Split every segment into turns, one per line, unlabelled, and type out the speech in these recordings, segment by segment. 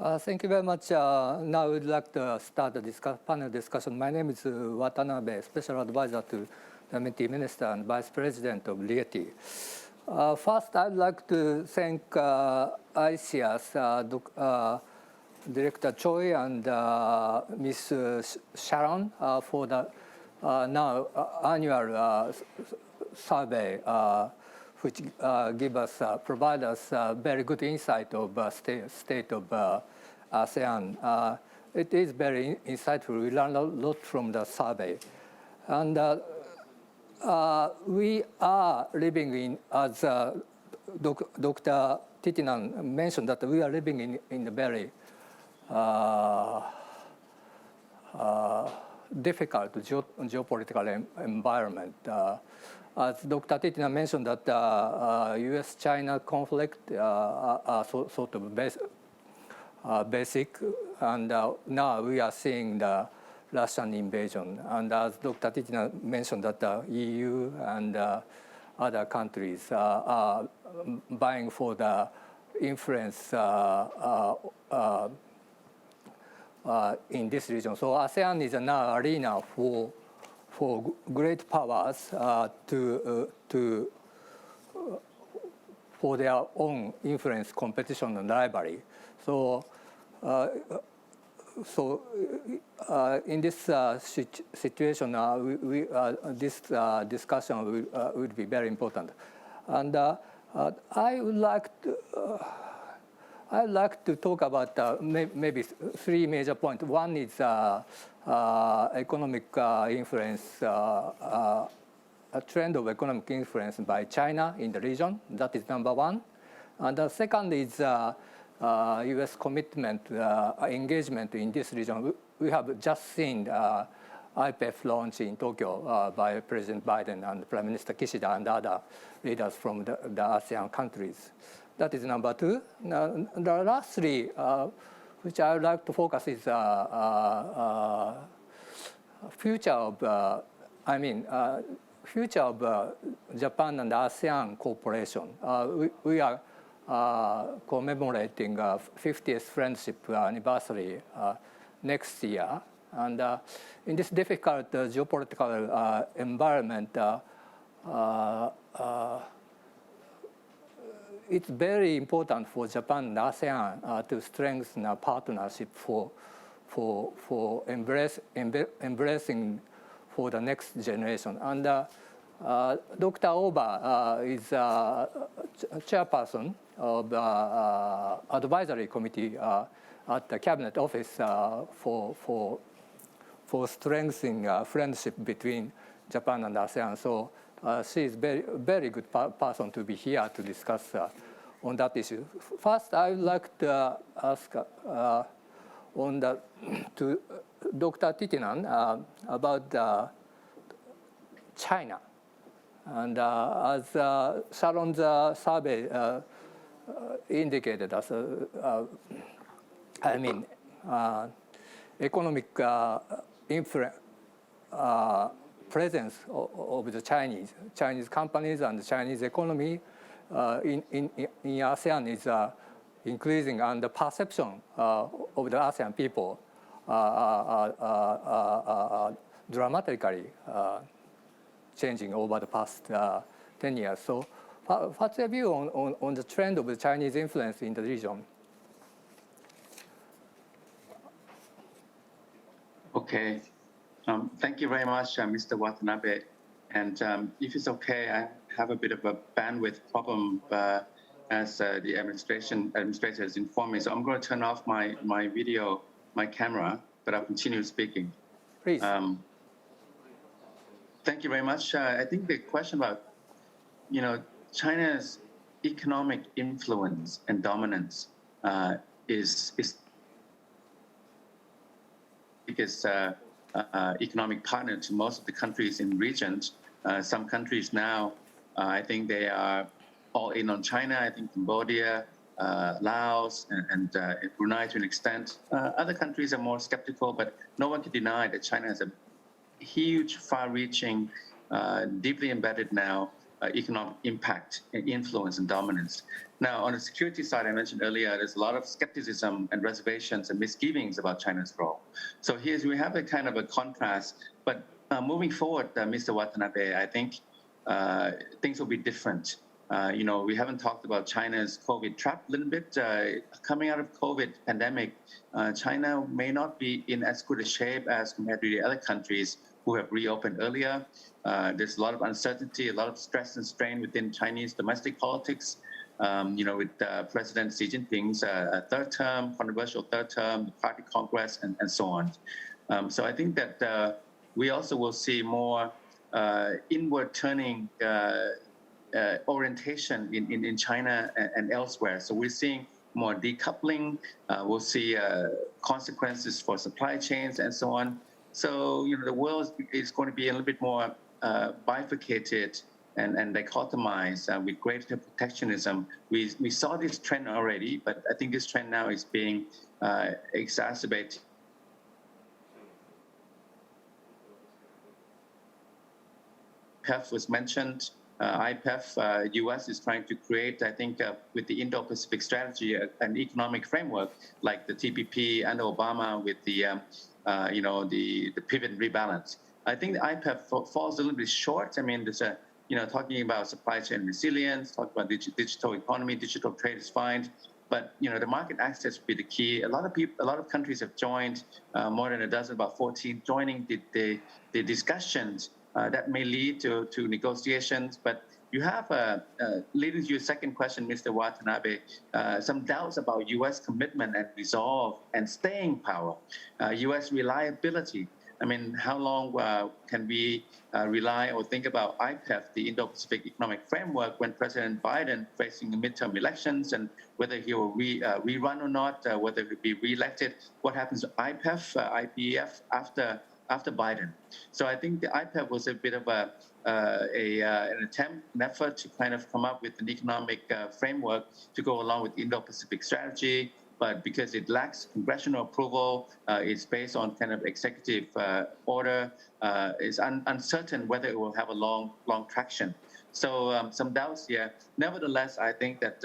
Thank you very much. Now we'd like to start the panel discussion. My name is Watanabe, Special Advisor to the METI Minister and Vice President of RIETI. First, I'd like to thank ISEAS Director Choi and Ms. Sharon for the now annual survey, which provide us very good insight of state of ASEAN. It is very insightful. We learned a lot from the survey, and we are living in, as Dr. Thitinan mentioned, that we are living in a very difficult geopolitical environment. As Dr. Thitinan mentioned, that U.S.-China conflict are sort of basic, and now we are seeing the Russian invasion. And as Dr. Thitinan mentioned, that the EU and other countries are vying for the influence in this region. So ASEAN is now an arena for great powers for their own influence, competition, and rivalry. So, in this situation, this discussion will be very important. And I would like to talk about maybe three major points. One is economic influence, a trend of economic influence by China in the region. That is number one. And the second is U.S. commitment, engagement in this region. We have just seen IPEF launch in Tokyo by President Biden and Prime Minister Kishida and other leaders from the ASEAN countries. That is number two. Now, the last three, which I would like to focus, is future of, future of Japan and ASEAN cooperation. We are commemorating 50th friendship anniversary next year, and in this difficult geopolitical environment, it's very important for Japan and ASEAN to strengthen a partnership for embracing for the next generation. And Dr. Oba is chairperson of the advisory committee at the Cabinet Office for strengthening friendship between Japan and ASEAN. So she is very good person to be here to discuss on that issue. First, I would like to ask to Dr. Thitinan about China. And as Sharon's survey indicated, as economic influence, presence of the Chinese companies and the Chinese economy in ASEAN is increasing, and the perception of the ASEAN people dramatically changing over the past 10 years. So what's your view on the trend of the Chinese influence in the region?
Okay. Thank you very much, Mr. Watanabe. And if it's okay, I have a bit of a bandwidth problem as the administrator has informed me. So I'm going to turn off my video, my camera, but I'll continue speaking.
Please.
Thank you very much. I think the question about, China's economic influence and dominance is because economic partner to most of the countries in regions. Some countries now, I think they are all in on China. I think Cambodia, Laos, and Brunei to an extent. Other countries are more skeptical, but no one can deny that China has a huge, far-reaching, deeply embedded now economic impact and influence and dominance. Now, on the security side, I mentioned earlier, there's a lot of skepticism and reservations and misgivings about China's role. So we have a kind of a contrast, but moving forward, Mr. Watanabe, I think things will be different. We haven't talked about China's COVID trap a little bit. Coming out of COVID pandemic, China may not be in as good a shape as compared to the other countries who have reopened earlier. There's a lot of uncertainty, a lot of stress and strain within Chinese domestic politics. With President Xi Jinping's third term, controversial third term, the party congress, and so on. So I think that we also will see more inward turning orientation in China and elsewhere. So we're seeing more decoupling. We'll see consequences for supply chains and so on. So the world is going to be a little bit more bifurcated and dichotomized with greater protectionism. We saw this trend already, but I think this trend now is being exacerbated. IPEF was mentioned. IPEF, U.S. is trying to create, I think, with the Indo-Pacific strategy, an economic framework like the TPP and Obama with the pivot and rebalance. I think the IPEF falls a little bit short. I mean, there's talking about supply chain resilience, talking about digital economy, digital trade is fine, but the market access will be the key. A lot of countries have joined, more than a dozen, about 14 joining the discussions that may lead to negotiations. But you have, leading to your second question, Mr. Watanabe, some doubts about U.S. commitment and resolve and staying power, U.S. reliability. I mean, how long can we rely or think about IPEF, the Indo-Pacific Economic Framework, when President Biden facing the midterm elections, and whether he will rerun or not, whether he will be reelected? What happens to IPEF, IPEF after Biden? So I think the IPEF was a bit of an attempt, an effort to kind of come up with an economic framework to go along with the Indo-Pacific strategy. But because it lacks congressional approval, it's based on kind of executive order, it's uncertain whether it will have a long traction. So some doubts here. Nevertheless, I think that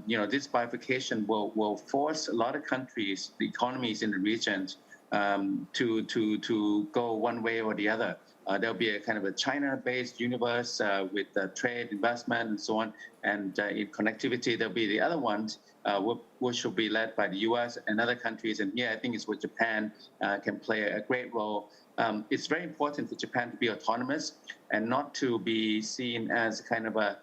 this bifurcation will force a lot of countries, the economies in the region, to go one way or the other. There'll be a kind of a China-based universe with trade, investment, and so on. And in connectivity, there'll be the other ones, which will be led by the U.S. and other countries. And here, I think it's where Japan can play a great role. It's very important for Japan to be autonomous and not to be seen as kind of a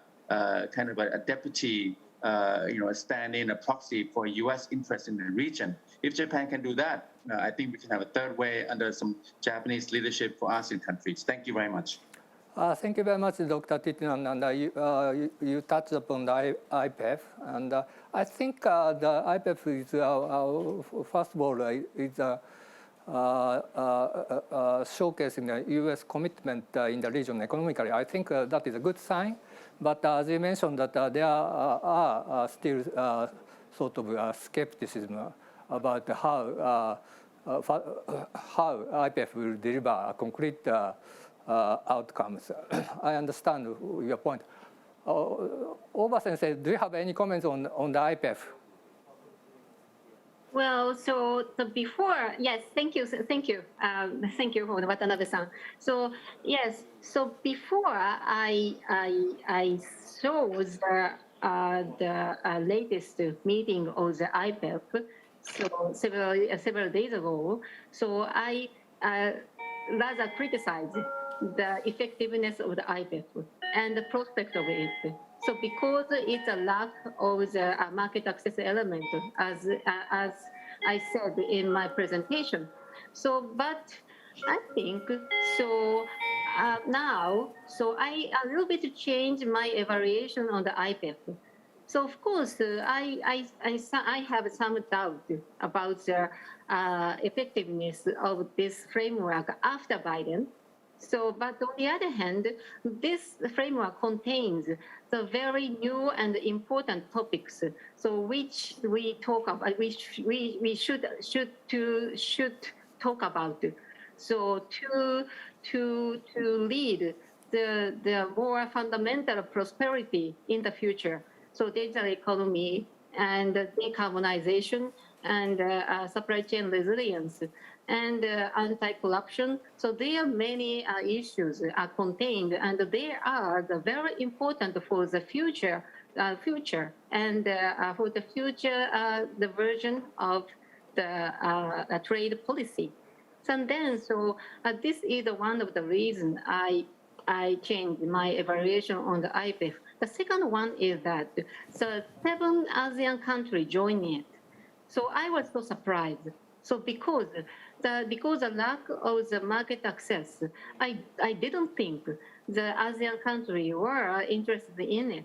deputy, a stand-in, a proxy for U.S. interest in the region. If Japan can do that, I think we can have a third way under some Japanese leadership for ASEAN countries. Thank you very much.
Thank you very much, Dr. Thitinan. And you touched upon the IPEF. And I think the IPEF is, first of all, is showcasing the U.S. commitment in the region economically. I think that is a good sign. But as you mentioned, that there are still sort of skepticism about how IPEF will deliver concrete outcomes. I understand your point. Oba-sensei, do you have any comments on the IPEF?
Well, so before, yes, thank you thank you for Watanabe-san. So yes, so before I saw the latest meeting of the IPEF, so several days ago, so I rather criticized the effectiveness of the IPEF and the prospect of it. So because it's a lack of the market access element, as I said in my presentation. So, but I think so now. So I a little bit changed my evaluation on the IPEF. So of course, I have some doubt about the effectiveness of this framework after Biden. So, but on the other hand, this framework contains the very new and important topics. So, which we talk about, which we should talk about. So, to lead the more fundamental prosperity in the future. So digital economy and decarbonization and supply chain resilience and anti-corruption. So there are many issues are contained, and they are very important for the future and for the future the version of the trade policy. And then, this is one of the reasons I changed my evaluation on the IPEF. The second one is that the 7 ASEAN countries joined it. So I was so surprised. So because the lack of the market access, I didn't think the ASEAN countries were interested in it.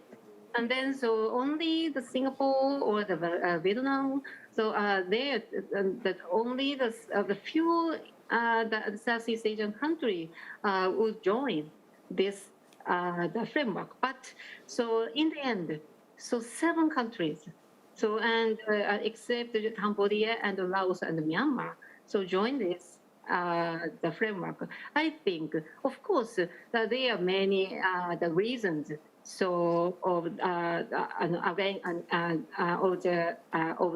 And then so only the Singapore or the Vietnam, so that only the few the Southeast Asian country would join this the framework. But so in the end, so 7 countries, so and except Cambodia and Laos and Myanmar, so join this the framework. I think, of course, that there are many the reasons. So of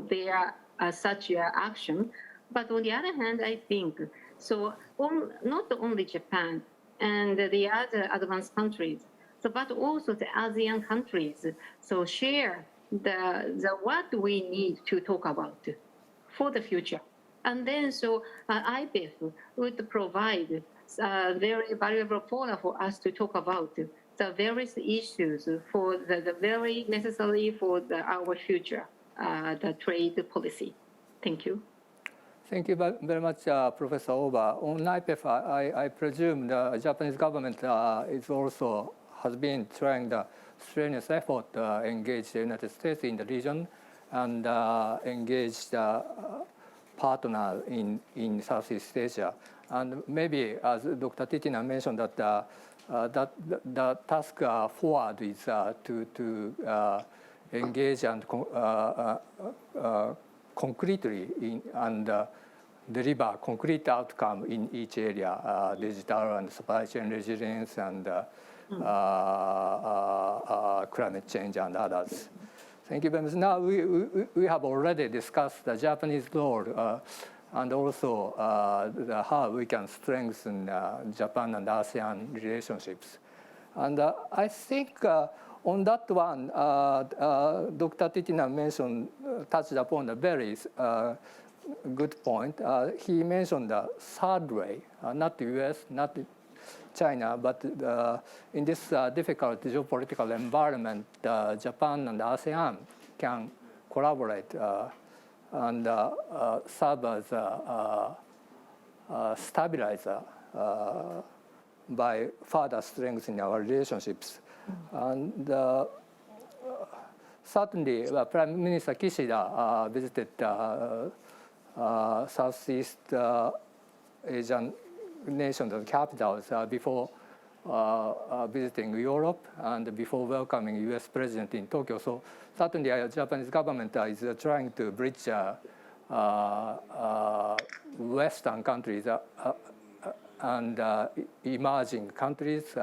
their such action, but on the other hand, I think so. Not only Japan and the other advanced countries, so but also the ASEAN countries, so share the what we need to talk about for the future, and then so IPEF would provide very valuable forum for us to talk about the various issues for the very necessary for our future, the trade policy. Thank you.
Thank you very much, Professor Oba. On IPEF, I presume the Japanese government has been trying the strenuous effort to engage the United States in the region and engage the partner in Southeast Asia. And maybe, as Dr. Thitinan mentioned, that the task forward is to engage and concretely and deliver concrete outcome in each area, digital and supply chain resilience and climate change and others. Thank you very much. Now we have already discussed the Japanese role and also how we can strengthen Japan and ASEAN relationships. And I think on that one, Dr. Thitinan touched upon a very good point. He mentioned the third way, not the US, not China, but in this difficult geopolitical environment, Japan and ASEAN can collaborate and serve as a stabilizer by further strengthening our relationships. And certainly, Prime Minister Kishida visited Southeast Asian nations and capitals before visiting Europe and before welcoming U.S. President in Tokyo. So certainly, the Japanese government is trying to bridge Western countries and emerging countries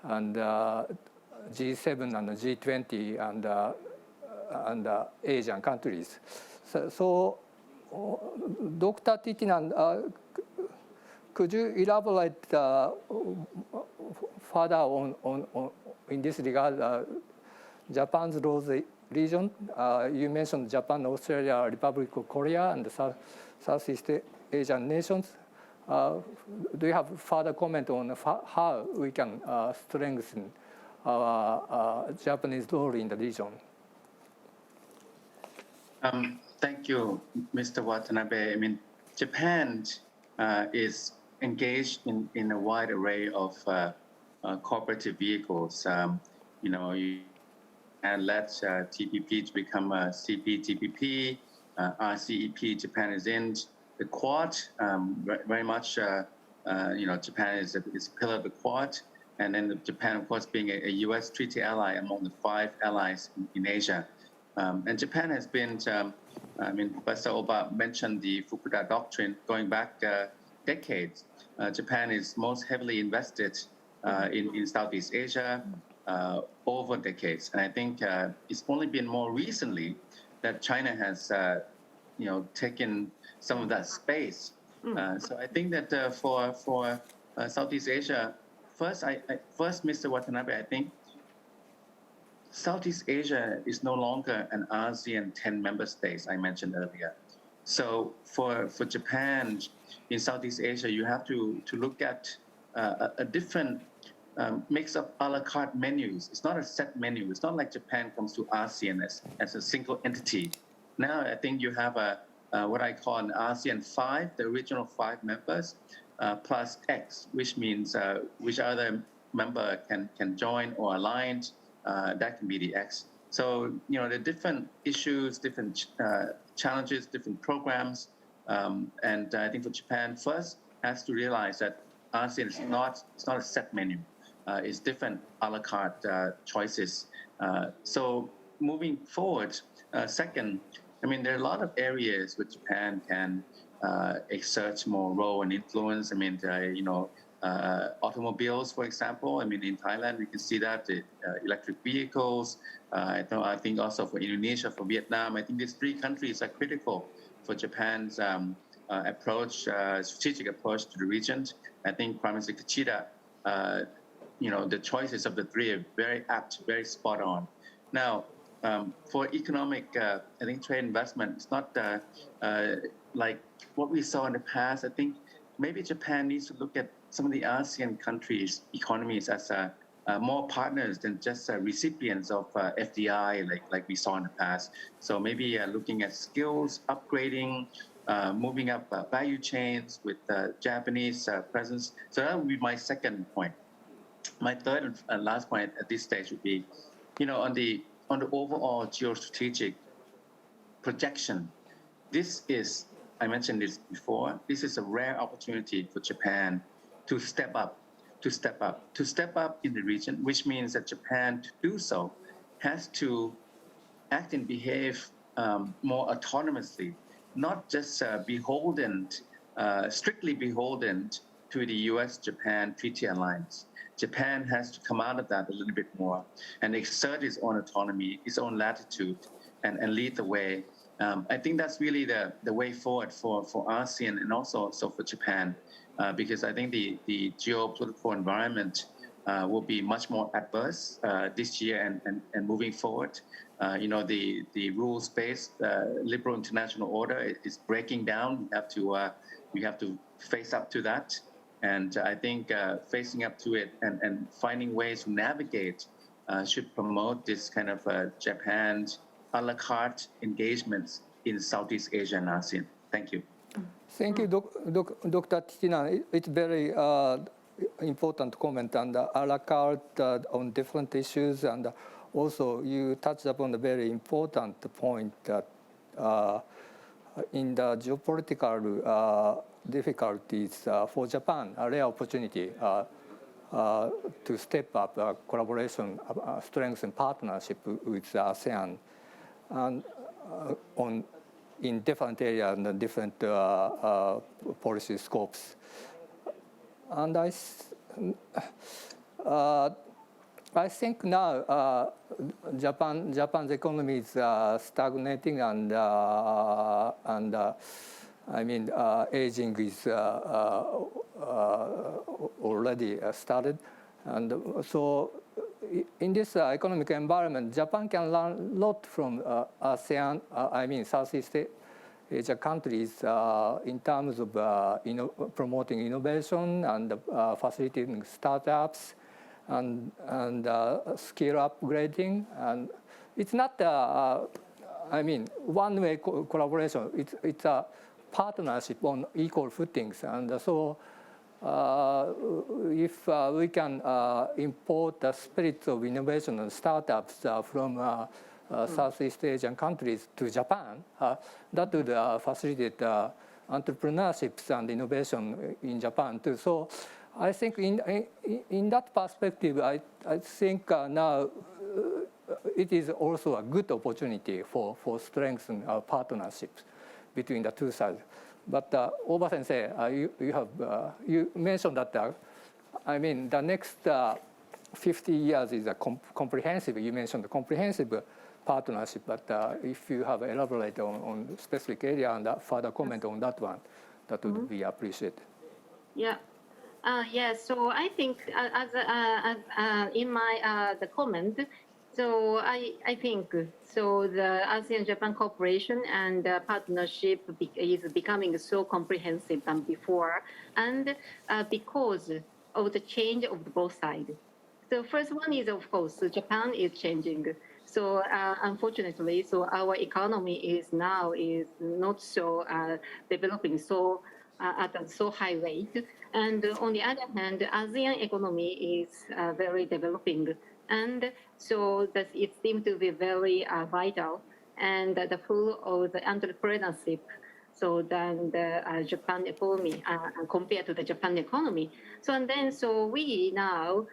and G7 and G20 and Asian countries. So Dr. Thitinan, could you elaborate further on in this regard Japan's role in the region? You mentioned Japan, Australia, Republic of Korea, and the Southeast Asian nations. Do you have further comment on how we can strengthen our Japanese role in the region?
Thank you, Mr. Watanabe. I mean, Japan is engaged in a wide array of cooperative vehicles. And let TPP to become a CPTPP, RCEP, Japan is in. The Quad, very much, Japan is a pillar of the Quad. And then Japan, of course, being a U.S. treaty ally among the 5 allies in Asia. And Japan has been, Professor Oba mentioned the Fukuda Doctrine going back decades. Japan is most heavily invested in Southeast Asia over decades. And I think it's only been more recently that China has taken some of that space. So I think that for Southeast Asia, first, Mr. Watanabe, I think Southeast Asia is no longer an ASEAN 10 member states I mentioned earlier. So for Japan in Southeast Asia, you have to look at a different mix of a la carte menus. It's not a set menu. It's not like Japan comes to ASEAN as a single entity. Now I think you have what I call an ASEAN 5, the original 5 members, plus X, which means which other member can join or align. That can be the X. So the different issues, different challenges, different programs, and I think for Japan first has to realize that ASEAN is not a set menu. It's different a la carte choices. So moving forward, second, I mean, there are a lot of areas where Japan can exert more role and influence. I mean, automobiles, for example. I mean, in Thailand, we can see that electric vehicles. I think also for Indonesia, for Vietnam, I think these 3 countries are critical for Japan's strategic approach to the region. I think Prime Minister Kishida, the choices of the 3 are very apt, very spot on. Now, for economic, I think trade investment, it's not like what we saw in the past. I think maybe Japan needs to look at some of the ASEAN countries' economies as more partners than just recipients of FDI like we saw in the past. So maybe looking at skills, upgrading, moving up value chains with Japanese presence. So that would be my second point. My third and last point at this stage would be, on the overall geostrategic projection, this is, I mentioned this before, this is a rare opportunity for Japan to step up in the region, which means that Japan, to do so, has to act and behave more autonomously, not just strictly beholden to the US-Japan treaty alliance. Japan has to come out of that a little bit more and exert its own autonomy, its own latitude, and lead the way. I think that's really the way forward for ASEAN and also for Japan, because I think the geopolitical environment will be much more adverse this year and moving forward. The rules-based liberal international order is breaking down. We have to face up to that. And I think facing up to it and finding ways to navigate should promote this kind of Japan's a la carte engagements in Southeast Asia and ASEAN. Thank you.
Thank you, Dr. Thitinan. It's very important comment on the a la carte on different issues, and also you touched upon a very important point that in the geopolitical difficulties for Japan, a rare opportunity to step up collaboration, strengthen partnership with ASEAN, and in different areas and different policy scopes. And I think now Japan's economy is stagnating, and I mean aging is already started, and so in this economic environment, Japan can learn a lot from ASEAN, I mean Southeast Asia countries in terms of promoting innovation and facilitating startups and skill upgrading. And it's not, I mean, one-way collaboration. It's a partnership on equal footings, and so. If we can import the spirit of innovation and startups from Southeast Asian countries to Japan, that would facilitate entrepreneurships and innovation in Japan too. So I think in that perspective, I think now it is also a good opportunity for strengthening our partnerships between the two sides. But Oba Sensei, you mentioned that I mean, the next 50 years is a comprehensive, you mentioned the comprehensive partnership, but if you have elaborated on specific area and further comment on that one, that would be appreciated.
Yeah. Yes, so I think in my the comment, so I think so the ASEAN-Japan cooperation and partnership is becoming so comprehensive than before, and because of the change of both sides. The first one is, of course, Japan is changing. So unfortunately, so our economy is not so developing so at a so high rate. And on the other hand, ASEAN economy is very developing. And so that it seems to be very vital and the full of the entrepreneurship. So than the Japan economy compared to the Japan economy. So and then so we now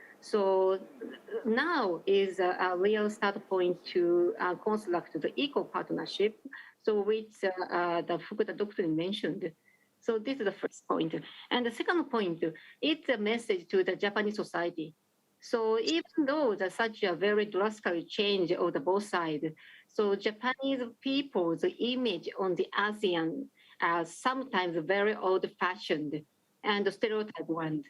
is a real start point to construct the eco partnership. So which the Fukuda doctrine mentioned. So this is the first point. And the second point, it's a message to the Japanese society. So even though there's such a very drastic change of the both sides, so Japanese people's image on the ASEAN are sometimes very old-fashioned and stereotype one.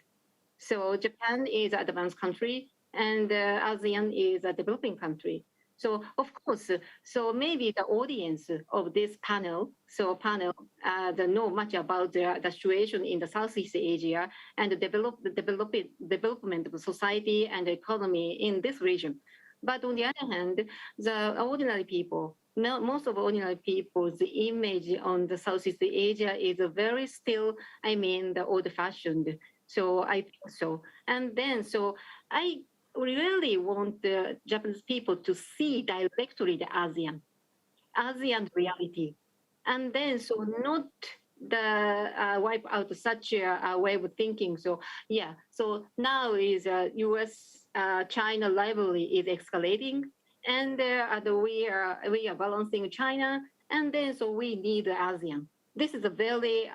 So Japan is an advanced country and ASEAN is a developing country. So of course, so maybe the audience of this panel, they know much about the situation in the Southeast Asia and the development of society and the economy in this region. But on the other hand, the ordinary people, most of ordinary people's image on the Southeast Asia is very still, the old-fashioned. So I think so. And then, so I really want the Japanese people to see directly the ASEAN reality. And then, so not the wipe out such a way of thinking. So yeah, so now is US-China rivalry is escalating, and we are balancing China, and then so we need the ASEAN. This is a very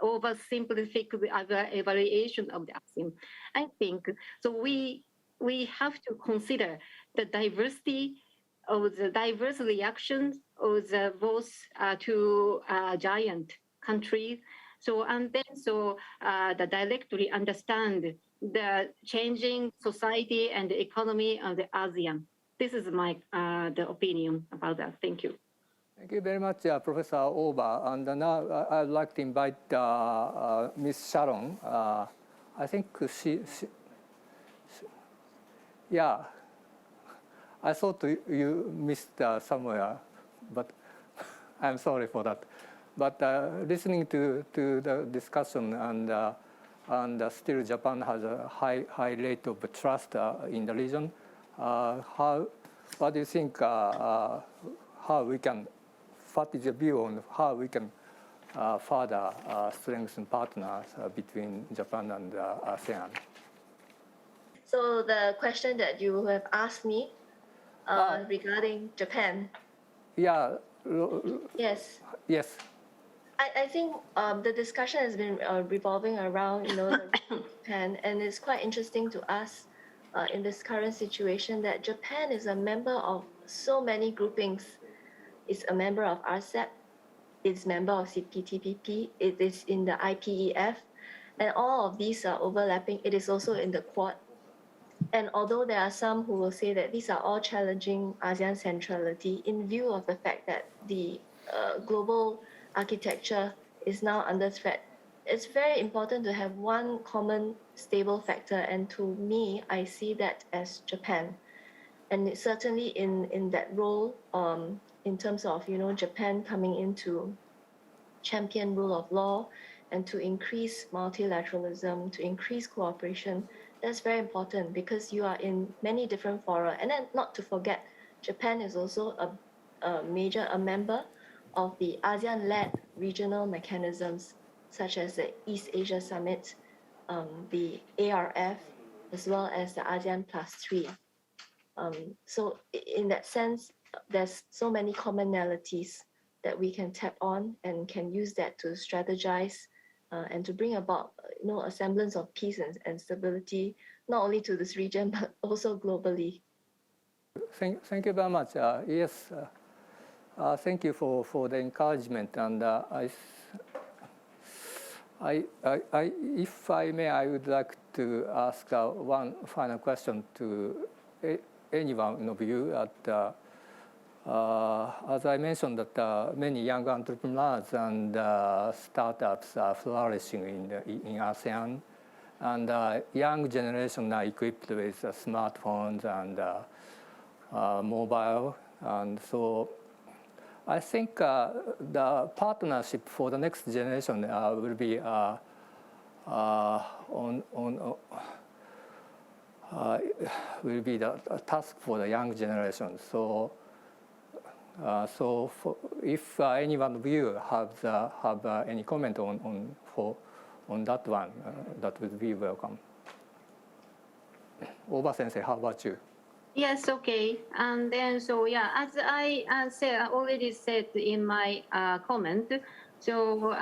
oversimplific evaluation of the ASEAN. I think so. We have to consider the diversity of the diverse reactions of the both two giant countries. So and then so the directly understand the changing society and the economy of the ASEAN. This is my the opinion about that. Thank you.
Thank you very much, Professor Oba. And now I'd like to invite Ms. Sharon. I think she yeah. I thought you missed somewhere, but I'm sorry for that. But listening to the discussion and still Japan has a high rate of trust in the region. What do you think? What is your view on how we can further strengthen partners between Japan and ASEAN?
So the question that you have asked me regarding Japan.
Yeah.
Yes.
Yes.
I think the discussion has been revolving around, Japan, and it's quite interesting to us in this current situation that Japan is a member of so many groupings. It's a member of RCEP, it's a member of CPTPP, it is in the IPEF, and all of these are overlapping. It is also in the Quad. And although there are some who will say that these are all challenging ASEAN centrality in view of the fact that the global architecture is now under threat, it's very important to have one common stable factor. And to me, I see that as Japan. And it's certainly in that role, in terms of, Japan coming in to champion rule of law and to increase multilateralism, to increase cooperation. That's very important because you are in many different fora. And then not to forget, Japan is also a member of the ASEAN-led regional mechanisms, such as the East Asia Summit, the ARF, as well as the ASEAN +3. So in that sense, there's so many commonalities that we can tap on and can use that to strategize and to bring about a semblance of peace and stability, not only to this region but also globally.
Thank you very much. Yes, thank you for the encouragement, and if I may, I would like to ask one final question to any one of you. As I mentioned, that many young entrepreneurs and startups are flourishing in ASEAN, and young generation are equipped with smartphones and mobile, and so I think the partnership for the next generation will be will be the task for the young generation. So, if any one of you have any comment on that one, that would be welcome. Oba Sensei, how about you?
Yes, okay. And then, so yeah, as I already said in my comment, so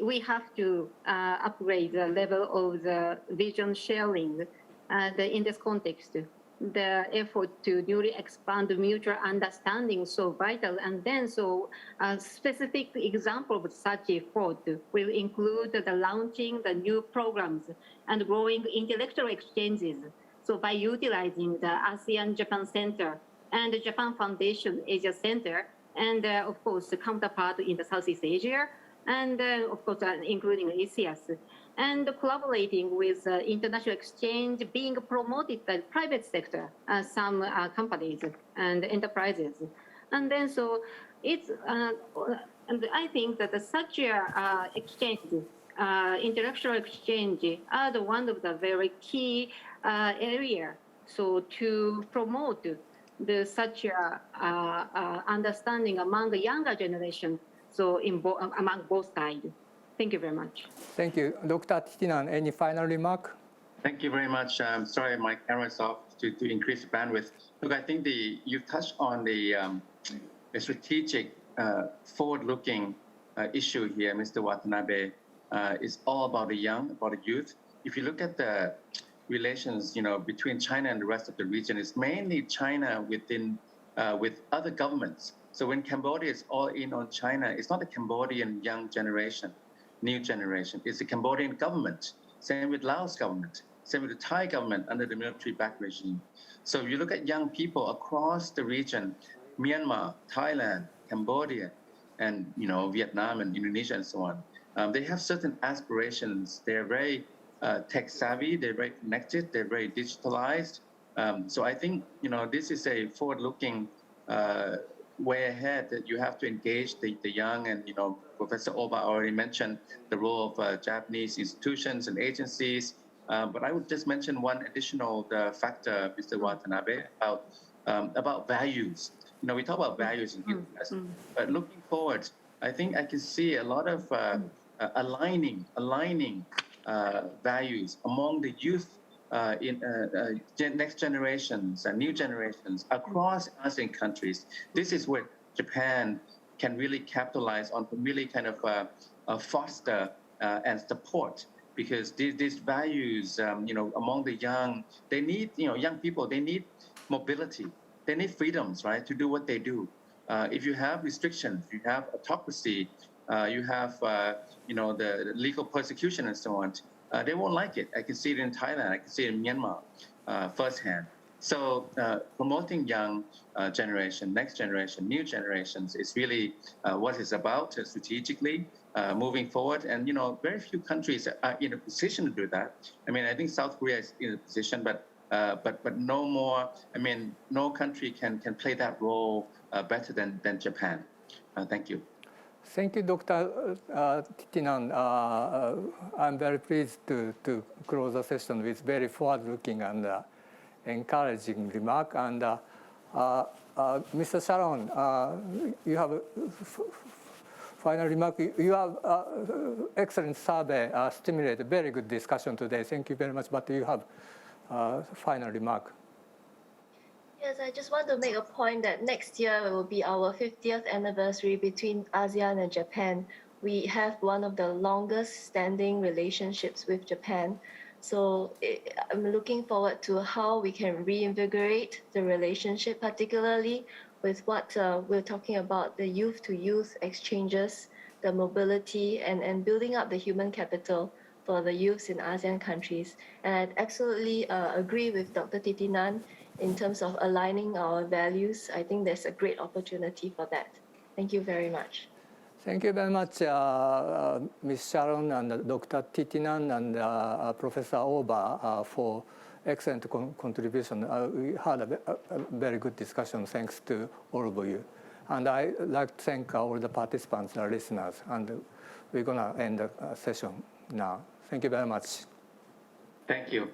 we have to upgrade the level of the vision sharing in this context. The effort to newly expand mutual understanding is so vital. And then, so a specific example of such effort will include the launching the new programs and growing intellectual exchanges. So by utilizing the ASEAN Japan Center and the Japan Foundation Asia Center, and of course the counterpart in the Southeast Asia, and of course including ISEAS, and collaborating with international exchange being promoted by the private sector, some companies and enterprises. And then so it's, and I think that such exchange, intellectual exchange are the one of the very key area. So to promote the such understanding among the younger generation, so among both sides. Thank you very much.
Thank you. Dr. Thitinan, any final remark?
Thank you very much. Sorry, my camera is off to increase the bandwidth. Look, I think you touched on the strategic, forward-looking issue here, Mr. Watanabe. It's all about the young, about the youth. If you look at the relations, between China and the rest of the region, it's mainly China within with other governments. So when Cambodia is all in on China, it's not the Cambodian young generation, new generation. It's the Cambodian government. Same with Laos government. Same with the Thai government under the military-backed regime. So if you look at young people across the region, Myanmar, Thailand, Cambodia, and Vietnam and Indonesia and so on, they have certain aspirations. They're very tech savvy. They're very connected. They're very digitalized. So I think this is a forward-looking way ahead that you have to engage the young, and Professor Oba already mentioned the role of Japanese institutions and agencies. But I would just mention one additional factor, Mr. Watanabe, about values. We talk about values in the US, but looking forward, I think I can see a lot of aligning values among the youth in next generations and new generations across ASEAN countries. This is where Japan can really capitalize on, really kind of foster and support, because these values, among the young, they need, young people, they need mobility, they need freedoms, right, to do what they do. If you have restrictions, you have autocracy, you have, the legal persecution and so on, they won't like it. I can see it in Thailand. I can see it in Myanmar firsthand. So promoting young generation, next generation, new generations is really what it's about strategically moving forward. And, very few countries are in a position to do that. I mean, I think South Korea is in a position, but no more. I mean, no country can play that role better than Japan. Thank you.
Thank you, Dr. Thitinan. I'm very pleased to close the session with very forward-looking and encouraging remark. And Mr. Sharon, you have a final remark. You have excellent survey, stimulated very good discussion today. Thank you very much. But you have final remark.
Yes, I just want to make a point that next year will be our 50th anniversary between ASEAN and Japan. we have one of the longest standing relationships with Japan. So I'm looking forward to how we can reinvigorate the relationship, particularly with what we're talking about, the youth-to-youth exchanges, the mobility, and building up the human capital for the youths in ASEAN countries. And I absolutely agree with Dr. Thitinan in terms of aligning our values. I think there's a great opportunity for that. Thank you very much.
Thank you very much, Ms. Sharon and Dr. Thitinan and Professor Oba for excellent contribution. We had a very good discussion thanks to all of you. And I'd like to thank all the participants and listeners. And we're going to end the session now. Thank you very much.
Thank you.